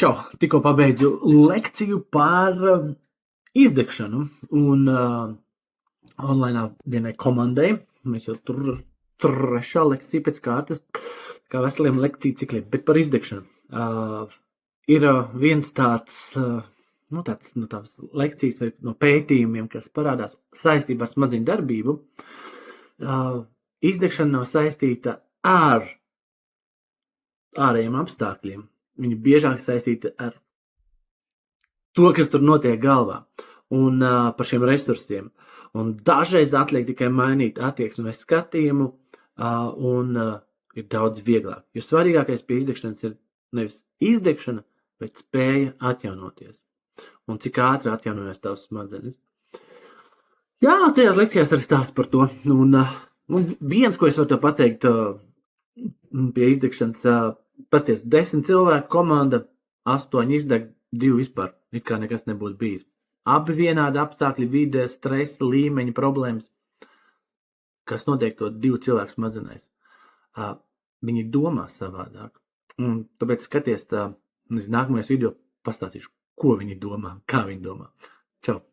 Čau, tikko pabeidzu lekciju par izdegšanu un online vienai komandai. Mēs jau tur trešā lekcija pēc kārtas, kā veseliem lekciju cikliem, bet par izdegšanu. Ir viens tāds lekcijas vai no pētījumiem, kas parādās saistībā ar smadzeņu darbību. Izdegšana nav saistīta ar ārējiem apstākļiem. Viņa biežāk saistīta ar to, kas tur notiek galvā un par šiem resursiem. Un dažreiz atliek tikai mainīt attieksmi vai skatījumu un ir daudz vieglāk. Jo svarīgākais pie izdegšanas ir nevis izdegšana, bet spēja atjaunoties. Un cik ātri atjaunojas tavs smadzenes. Jā, tajās lekcijās arī stāst par to. Un viens, ko es varu tev pateikt pie izdegšanas, pasties 10 cilvēku komanda, 8 izdeg, 2 vispār, it kā nekas nebūtu bijis. Abi vienādi apstākļi, vide, stresa, līmeņa, problēmas. Kas notiek to 2 cilvēku smadzenēs? Viņi domā savādāk. Un tāpēc skaties nākamajos video pastāstīšu, ko viņi domā, kā viņi domā. Čau!